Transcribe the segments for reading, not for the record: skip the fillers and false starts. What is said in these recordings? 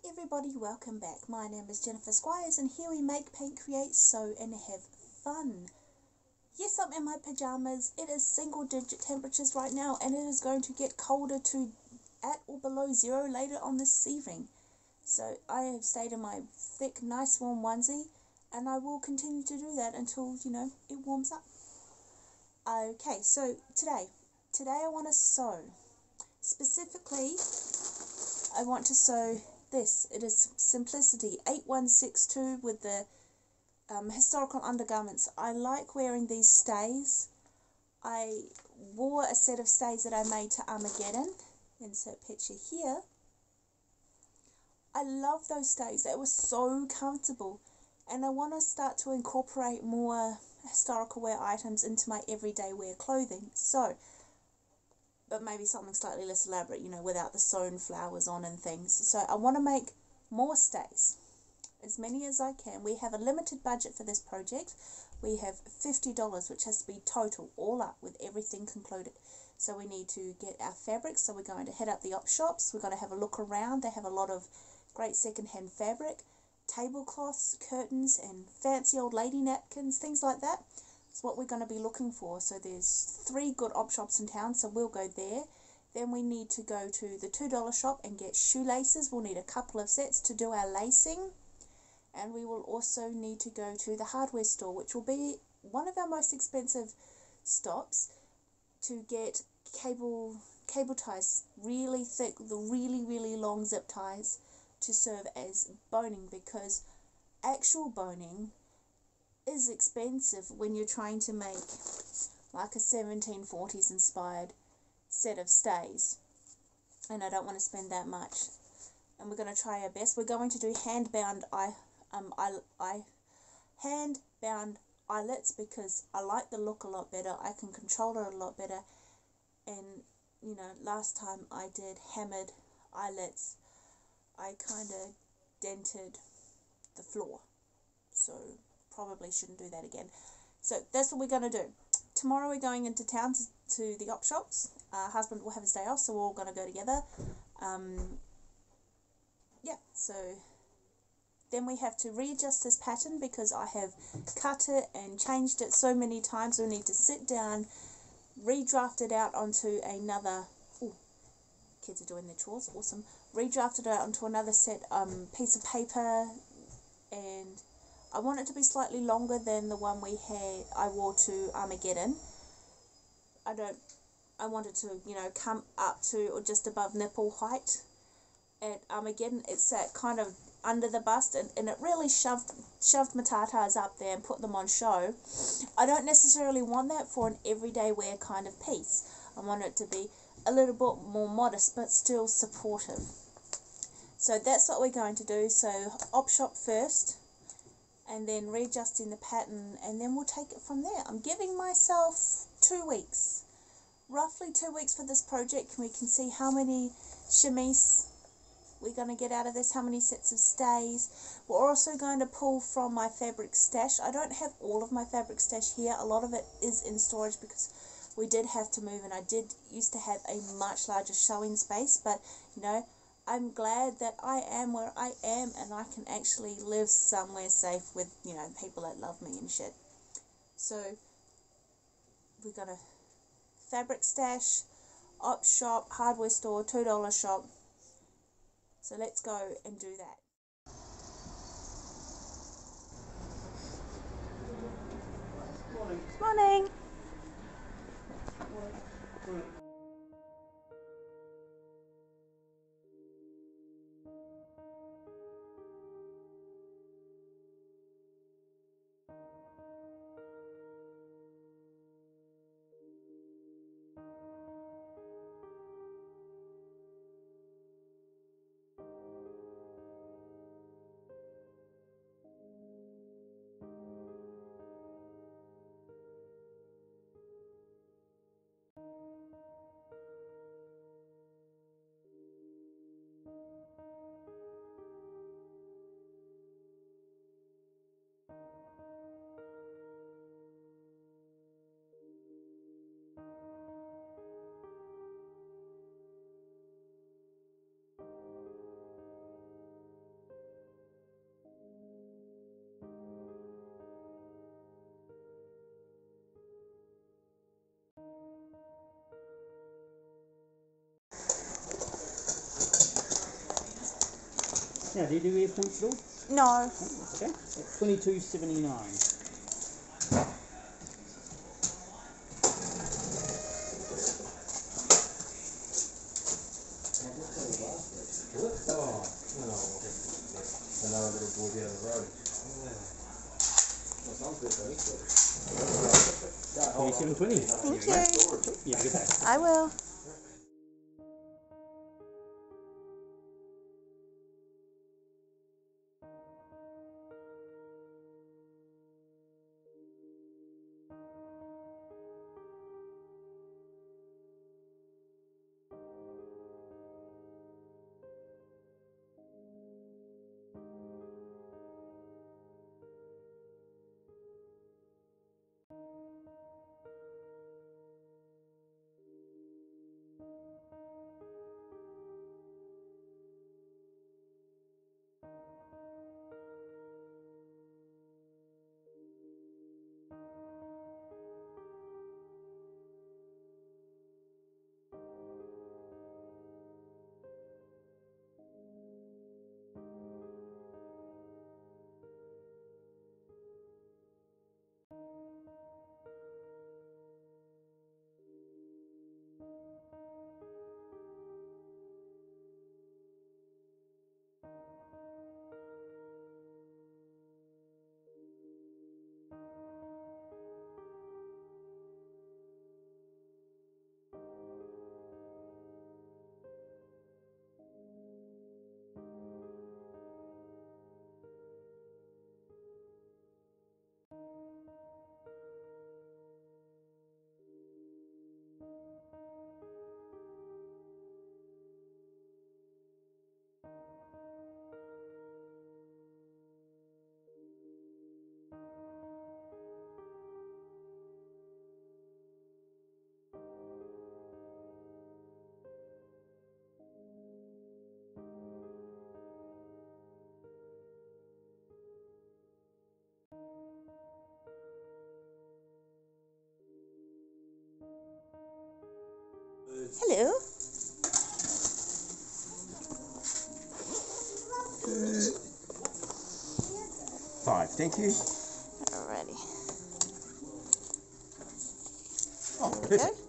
Everybody, welcome back. My name is Jennifer Squires and here we make, paint, create, sew and have fun. Yes, I'm in my pajamas. It is single digit temperatures right now and it is going to get colder to at or below 0 later on this evening. So I have stayed in my thick, nice warm onesie and I will continue to do that until, it warms up. Okay, so today I want to sew. Specifically, I want to sew this. It is Simplicity 8162 with the historical undergarments. I like wearing these stays. I wore a set of stays that I made to Armageddon. Insert picture here. I love those stays. They were so comfortable. And I want to start to incorporate more historical wear items into my everyday wear clothing. But maybe something slightly less elaborate, without the sewn flowers on and things. So I want to make more stays, as many as I can. We have a limited budget for this project. We have $50, which has to be total, all up, with everything concluded. So we need to get our fabrics, so we're going to hit up the op shops. We're going to have a look around. They have a lot of great second-hand fabric, tablecloths, curtains, and fancy old lady napkins, things like that. That's what we're going to be looking for. So there's 3 good op shops in town, so we'll go there. Then we need to go to the $2 shop and get shoelaces. We'll need a couple of sets to do our lacing. And we will also need to go to the hardware store, which will be one of our most expensive stops, to get cable ties, really thick, the really long zip ties to serve as boning, because actual boning is expensive when you're trying to make like a 1740s inspired set of stays, and I don't want to spend that much. And we're going to try our best. We're going to do hand-bound eyelets because I like the look a lot better. I can control it a lot better. And last time I did hammered eyelets, I kind of dented the floor, so probably shouldn't do that again. So that's what we're going to do. Tomorrow we're going into town to the op shops. Husband will have his day off, so we're all going to go together. So then we have to readjust this pattern because I have cut it and changed it so many times. We need to sit down, redraft it out onto another... Ooh, kids are doing their chores, awesome. Redraft it out onto another set piece of paper, and I want it to be slightly longer than the one I wore to Armageddon. I want it to, come up to or just above nipple height. At Armageddon, it sat kind of under the bust, and it really shoved my tatas up there and put them on show. I don't necessarily want that for an everyday wear kind of piece. I want it to be a little bit more modest, but still supportive. So that's what we're going to do. So op shop first, and then readjusting the pattern, and then we'll take it from there. I'm giving myself 2 weeks, roughly 2 weeks for this project. We can see how many chemise we're going to get out of this, how many sets of stays. We're also going to pull from my fabric stash. I don't have all of my fabric stash here. A lot of it is in storage because we did have to move, and I used to have a much larger sewing space, but I'm glad that I am where I am and I can actually live somewhere safe with, people that love me and shit. So we're going to fabric stash, op shop, hardware store, $2 shop. So let's go and do that. Morning. Now, do you do air points at all? No. Okay. At $22.79. Another little boy down the road. $27.20. Thank you. Yeah, good day. I will. Hello. $5, thank you. Alrighty. Oh, There we go. perfect.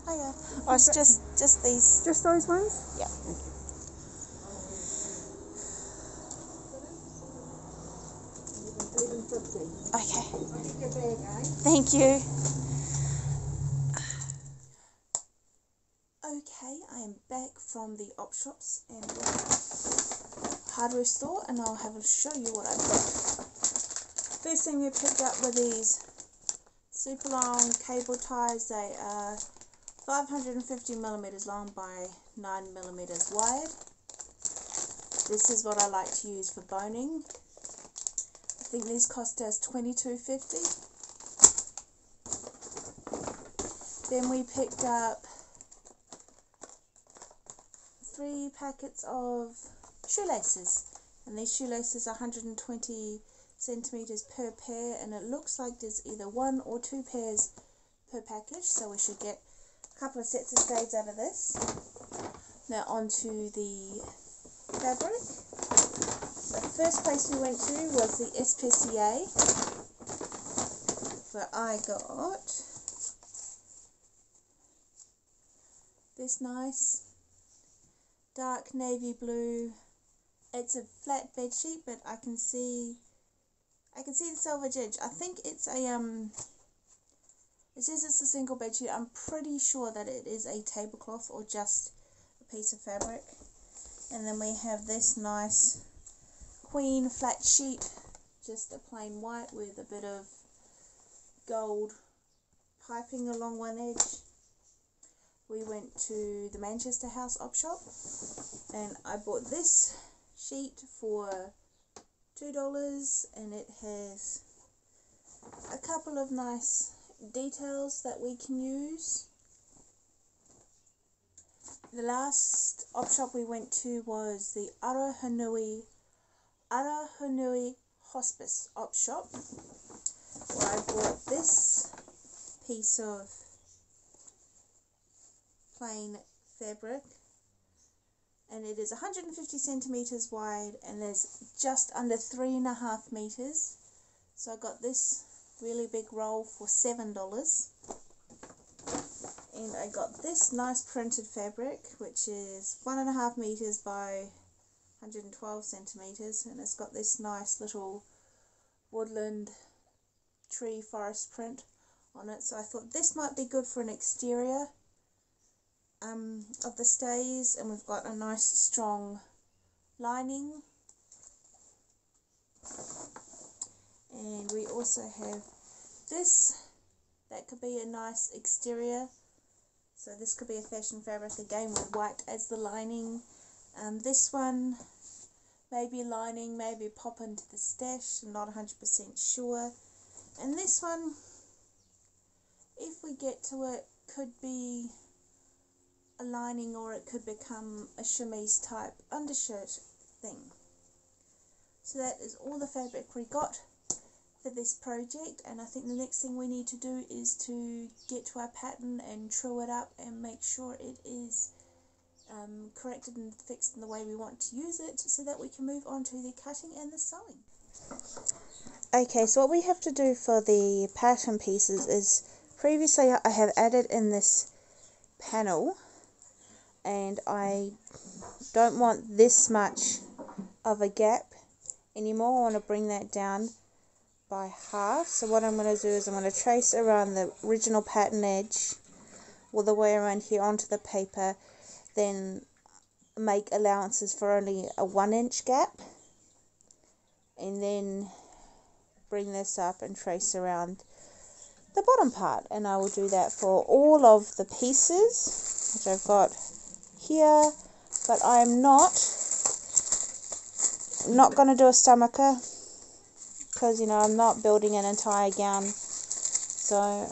Hiya. Oh, it's just these. Just those ones? Yeah. Okay. Thank you. Okay, I am back from the op shops and hardware store, and I'll have a show you what I got. First thing we picked up were these super long cable ties. They are 550 millimeters long by 9 millimeters wide. This is what I like to use for boning. I think these cost us $22.50. Then we picked up 3 packets of shoelaces, and these shoelaces are 120 centimeters per pair, and it looks like there's either 1 or 2 pairs per package, so we should get couple of sets of shades out of this. Now onto the fabric. The first place we went to was the SPCA, where I got this nice dark navy blue. It's a flat bed sheet, but I can see the selvage edge. I think it's a it says it's a single bed sheet. I'm pretty sure that it is a tablecloth or just a piece of fabric. And then we have this nice queen flat sheet, just a plain white with a bit of gold piping along one edge. We went to the Manchester House op shop and I bought this sheet for $2, and it has a couple of nice details that we can use. The last op shop we went to was the Arahunui Hospice op shop, where I bought this piece of plain fabric, and it is 150 centimeters wide and there's just under 3.5 meters. So I got this really big roll for $7, and I got this nice printed fabric which is 1.5 meters by 112 centimeters, and it's got this nice little woodland tree forest print on it. So I thought this might be good for an exterior of the stays, and we've got a nice strong lining, and we also have this that could be a nice exterior. So this could be a fashion fabric again with white as the lining. This one maybe lining, maybe pop into the stash, I'm not 100% sure. And this one, if we get to it, could be a lining, or it could become a chemise type undershirt thing. So that is all the fabric we got for this project, and I think the next thing we need to do is to get to our pattern and true it up and make sure it is corrected and fixed in the way we want to use it, so that we can move on to the cutting and the sewing. Okay, so what we have to do for the pattern pieces is, previously I have added in this panel, and I don't want this much of a gap anymore. I want to bring that down by half. So what I'm going to do is I'm going to trace around the original pattern edge all the way around here onto the paper, then make allowances for only a 1-inch gap, and then bring this up and trace around the bottom part. And I will do that for all of the pieces, which I've got here, but I'm not going to do a stomacher, because I'm not building an entire gown, so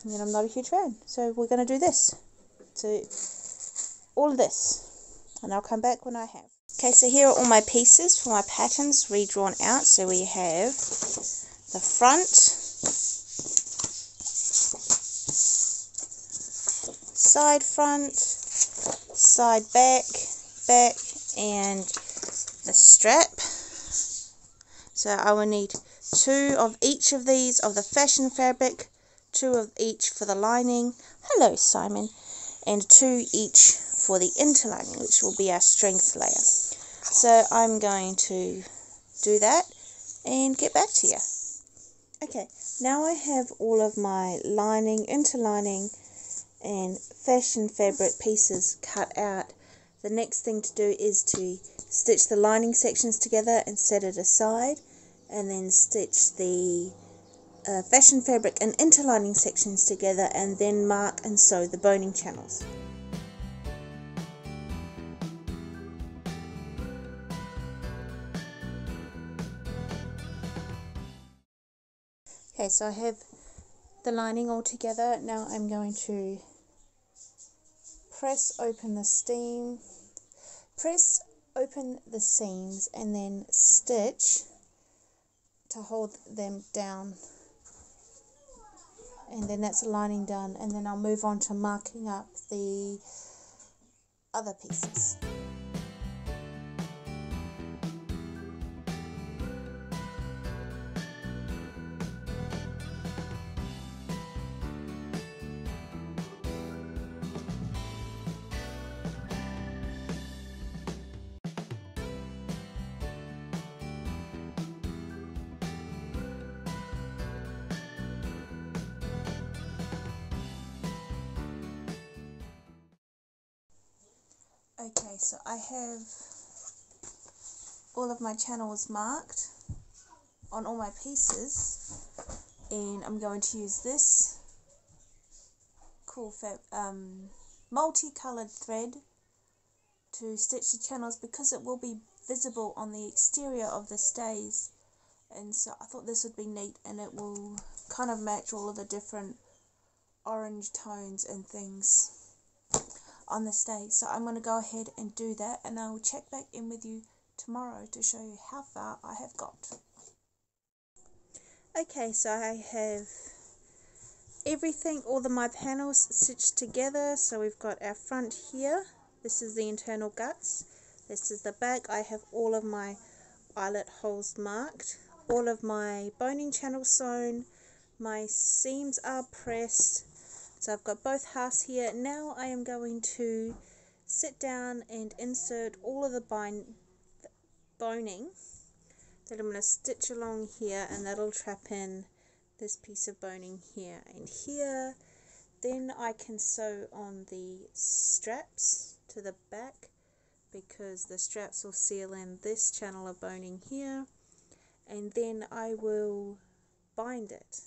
I'm not a huge fan. So we're going to do this, so all of this, and I'll come back when I have. Okay, so here are all my pieces for my patterns redrawn out. So we have the front, side front, side back, and the strap. So I will need 2 of each of these of the fashion fabric, 2 of each for the lining. Hello, Simon. And 2 each for the interlining, which will be our strength layer. So I'm going to do that and get back to you. Okay, now I have all of my lining, interlining, and fashion fabric pieces cut out. The next thing to do is to stitch the lining sections together and set it aside, and then stitch the fashion fabric and interlining sections together, and then mark and sew the boning channels. Okay, so I have the lining all together. Now I'm going to press open the seams, and then stitch to hold them down and then that's the lining done, and then I'll move on to marking up the other pieces. Okay, so I have all of my channels marked on all my pieces, and I'm going to use this cool multicolored thread to stitch the channels because it will be visible on the exterior of the stays, and so I thought this would be neat, and it will kind of match all of the different orange tones and things on the stay. So I'm going to go ahead and do that, and I'll check back in with you tomorrow to show you how far I have got. Okay, so I have everything, all of my panels stitched together. So we've got our front here, this is the internal guts, this is the back. I have all of my eyelet holes marked, all of my boning channels sewn, my seams are pressed. So I've got both halves here. Now I am going to sit down and insert all of the boning that I'm going to stitch along here, and that'll trap in this piece of boning here and here. Then I can sew on the straps to the back because the straps will seal in this channel of boning here, and then I will bind it.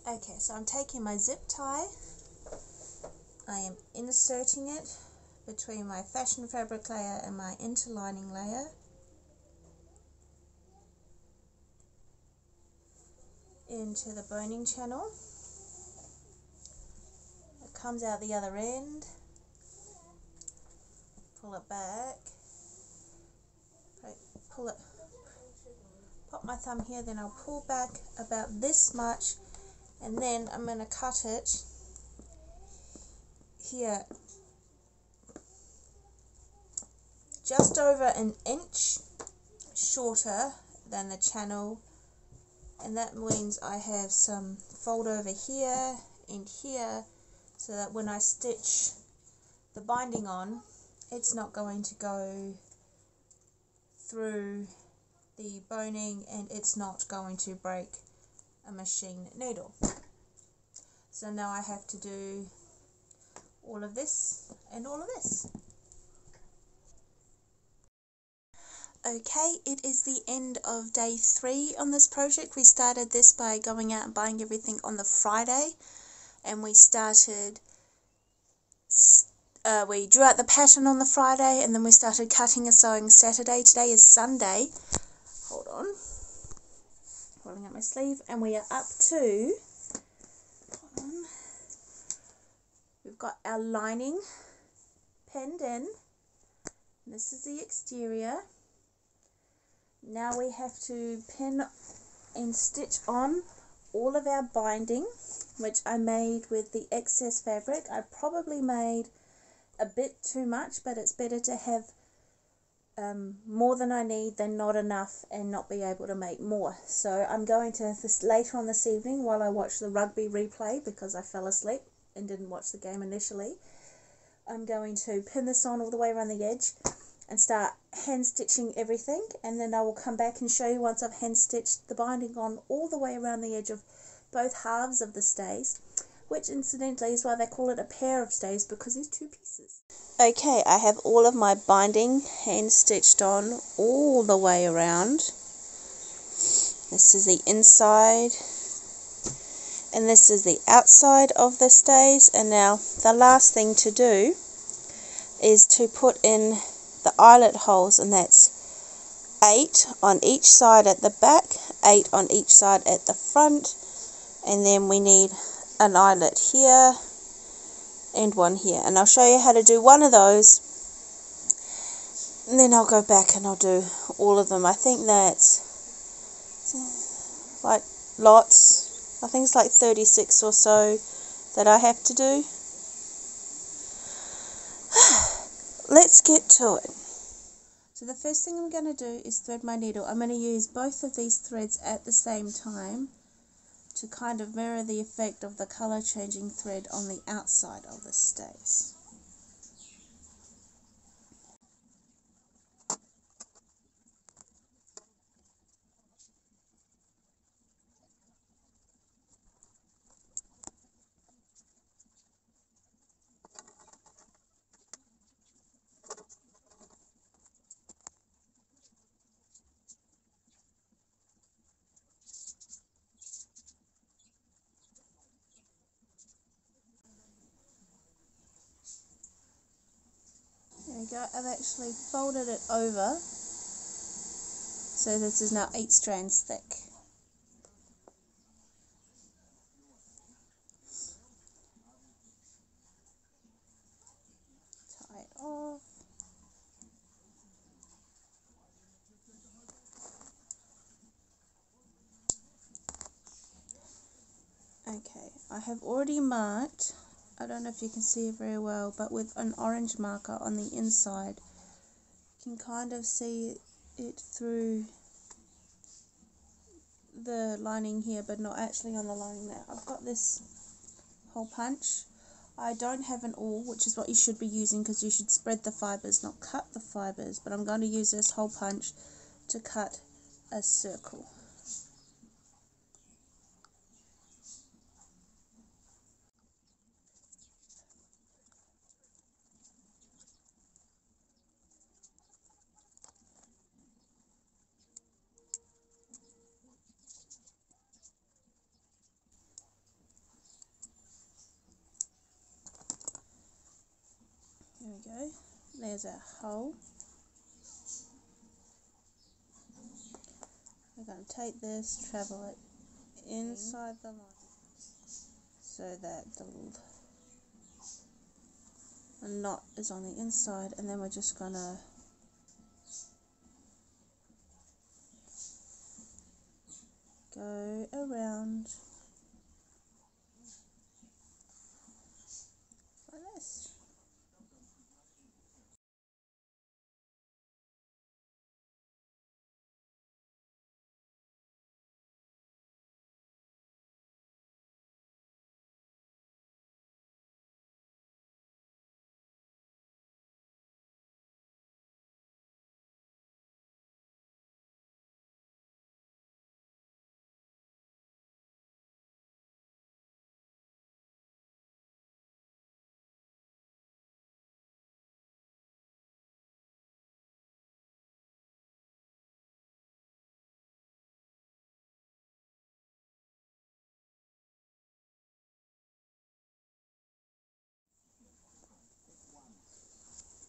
Okay, so I'm taking my zip tie, I am inserting it between my fashion fabric layer and my interlining layer, into the boning channel. It comes out the other end, pull it back, pull it, pop my thumb here, then I'll pull back about this much, and then I'm going to cut it here just over an inch shorter than the channel, and that means I have some fold over here and here, so that when I stitch the binding on, it's not going to go through the boning and it's not going to break a machine needle. So now I have to do all of this and all of this. Okay, it is the end of day 3 on this project. We started this by going out and buying everything on the Friday, and we started, we drew out the pattern on the Friday, and then we started cutting and sewing Saturday. Today is Sunday. Hold on. Rolling up my sleeve, and we are up to, hold on, we've got our lining pinned in. This is the exterior. Now we have to pin and stitch on all of our binding, which I made with the excess fabric. I probably made a bit too much, but it's better to have more than I need than not enough and not be able to make more. So I'm going to, later on this evening, while I watch the rugby replay, because I fell asleep and didn't watch the game initially, I'm going to pin this on all the way around the edge and start hand stitching everything, and then I will come back and show you once I've hand stitched the binding on all the way around the edge of both halves of the stays, which incidentally is why they call it a pair of stays, because there's 2 pieces. Okay, I have all of my binding hand stitched on all the way around. This is the inside and this is the outside of the stays, and now the last thing to do is to put in the eyelet holes, and that's 8 on each side at the back, 8 on each side at the front, and then we need an eyelet here and one here, and I'll show you how to do one of those, and then I'll go back and I'll do all of them. I think that's like lots. I think it's like 36 or so that I have to do. Let's get to it. So the first thing I'm going to do is thread my needle. I'm going to use both of these threads at the same time to kind of mirror the effect of the colour changing thread on the outside of the stays. There we go, I've actually folded it over, so this is now 8 strands thick. Tie it off. Okay, I have already marked, I don't know if you can see it very well, but with an orange marker on the inside, you can kind of see it through the lining here, but not actually on the lining there. I've got this hole punch. I don't have an awl, which is what you should be using because you should spread the fibres, not cut the fibres, but I'm going to use this hole punch to cut a circle. There we go, there's our hole. We're going to take this, travel it inside the line so that the knot is on the inside, and then we're just going to go around like this.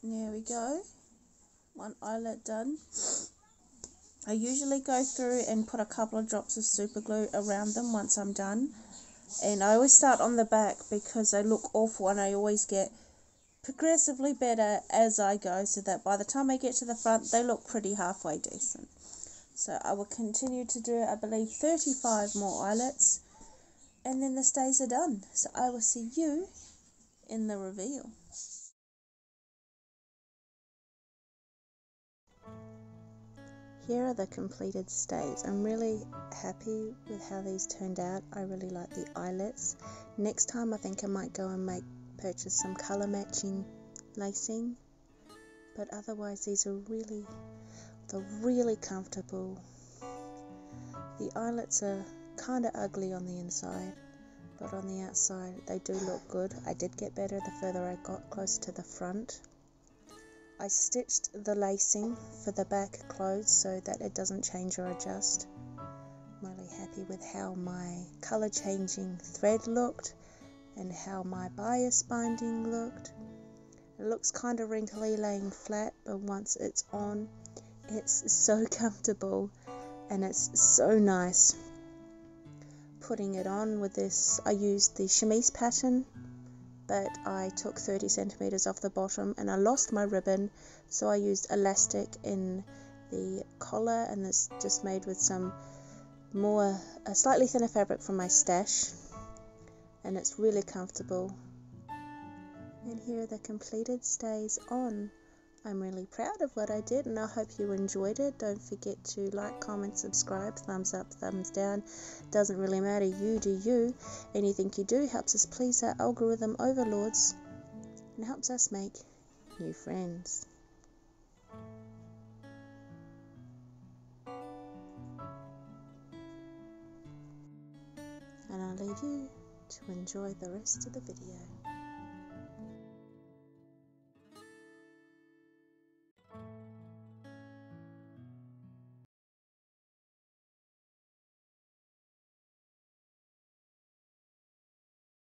There we go, one eyelet done. I usually go through and put a couple of drops of super glue around them once I'm done, and I always start on the back because they look awful, and I always get progressively better as I go, so that by the time I get to the front they look pretty halfway decent. So I will continue to do, I believe, 35 more eyelets, and then the stays are done. So I will see you in the reveal. Here are the completed stays. I'm really happy with how these turned out. I really like the eyelets. Next time I think I might go and purchase some colour matching lacing, but otherwise these are really comfortable. The eyelets are kind of ugly on the inside, but on the outside they do look good. I did get better the further I got closer to the front. I stitched the lacing for the back closed so that it doesn't change or adjust. I'm really happy with how my colour changing thread looked and how my bias binding looked. It looks kind of wrinkly laying flat, but once it's on, it's so comfortable and it's so nice. Putting it on with this, I used the chemise pattern, but I took 30 centimeters off the bottom and I lost my ribbon, so I used elastic in the collar, and it's just made with some a slightly thinner fabric from my stash, and it's really comfortable. And here are the completed stays on. I'm really proud of what I did, and I hope you enjoyed it. Don't forget to like, comment, subscribe, thumbs up, thumbs down. Doesn't really matter, you do you. Anything you do helps us please our algorithm overlords and helps us make new friends. And I'll leave you to enjoy the rest of the video.